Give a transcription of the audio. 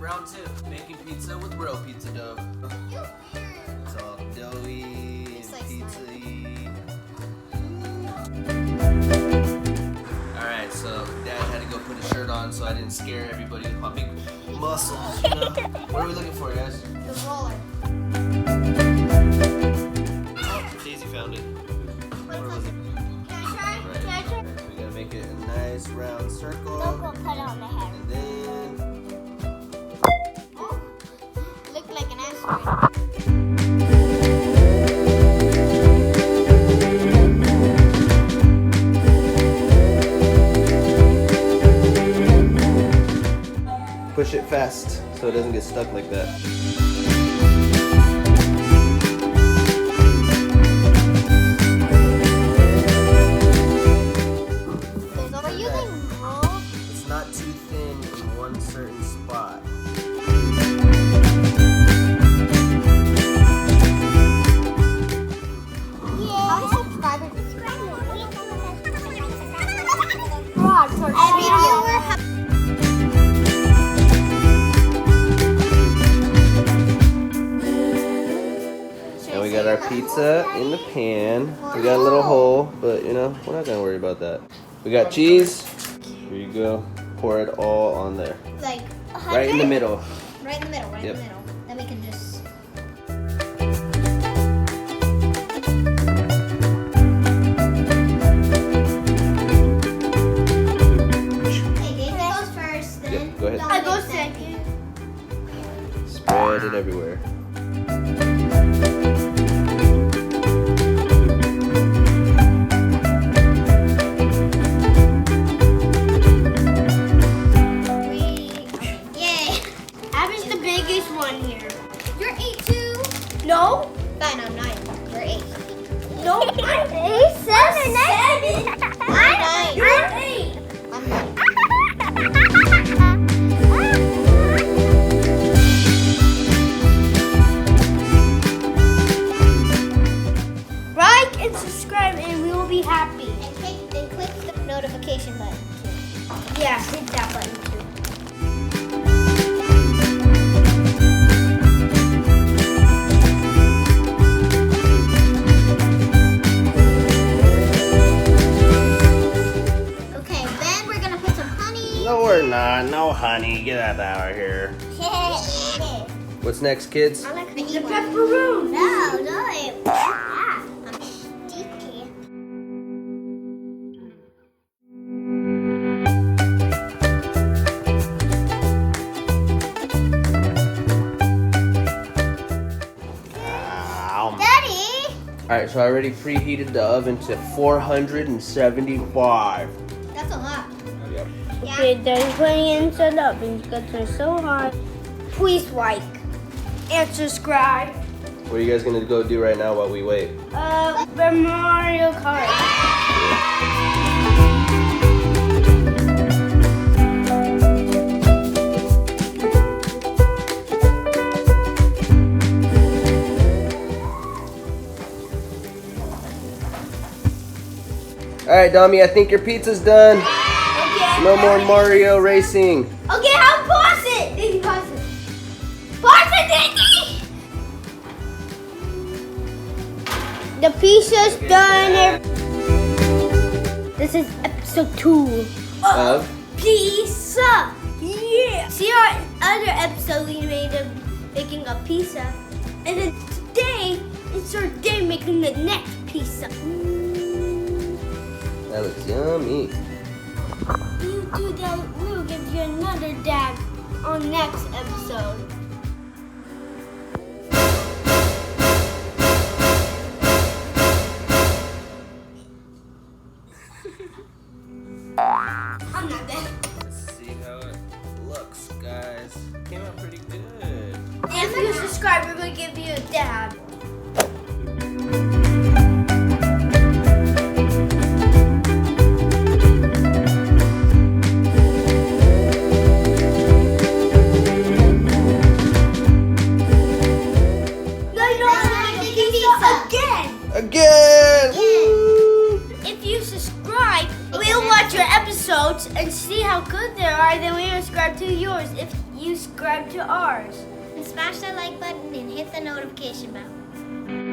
round 2. Making pizza with real pizza dough. It's all doughy and pizza-y. Alright, so Dad had to go put his shirt on so I didn't scare everybody with my big muscles, you know? What are we looking for, guys? The roller. Oh, Daisy found it. Where was it? Can I try? Right. Can I try? We gotta make it a nice round circle. Don't go put it on the hair. And then Oh, look like an asteroid. push it fast so it doesn't get stuck like that. So we're using roll. It's not too thin in one certain spot. How many subscribers? And we got our pizza in the pan. We got a little hole, but you know, we're not gonna worry about that. We got cheese. Here you go. Pour it all on there. Like Right in the middle. Right in the middle, right Yep. in the middle. Then we can just. Okay, David goes first, then. Yep, go ahead. I go second. Spread it everywhere. Yay! Abby's the biggest one here. You're 8 too? No. Fine, I'm 9. You're 8. No, I'm 8. 7. I'm 8. I'm 9. Like and subscribe and we will be happy. And click the notification button. Yeah, hit that button too. Okay, then we're gonna put some honey. No, we're not. No, honey. Get that out of here. What's next, kids? I like The pepperoni. No, no. I'm sticky. Daddy! Alright, so I already preheated the oven to 475. That's a lot. Yep. Okay, then putting it into the oven because they're so hot. Please like and subscribe. What are you guys gonna go do right now while we wait? The Mario Kart. Alright, Dami, I think your pizza's done. Okay. No more Mario racing. Okay, I'll pause it. Did you pause it? Pause it, Daddy! The pizza's done. This is episode 2 Of? pizza. Yeah. See our other episode we made of making a pizza, and then today it's our day making the next pizza. That looks yummy. You do that, we'll give you another dab on next episode. I'm not dead. Let's see how it looks, guys. Came out pretty good. If you subscribe, we're gonna give you a dab. Again! Yeah. Woo! If you subscribe, we'll watch your episode notes and see how good they are, then we will subscribe to yours if you subscribe to ours. And smash that like button and hit the notification bell.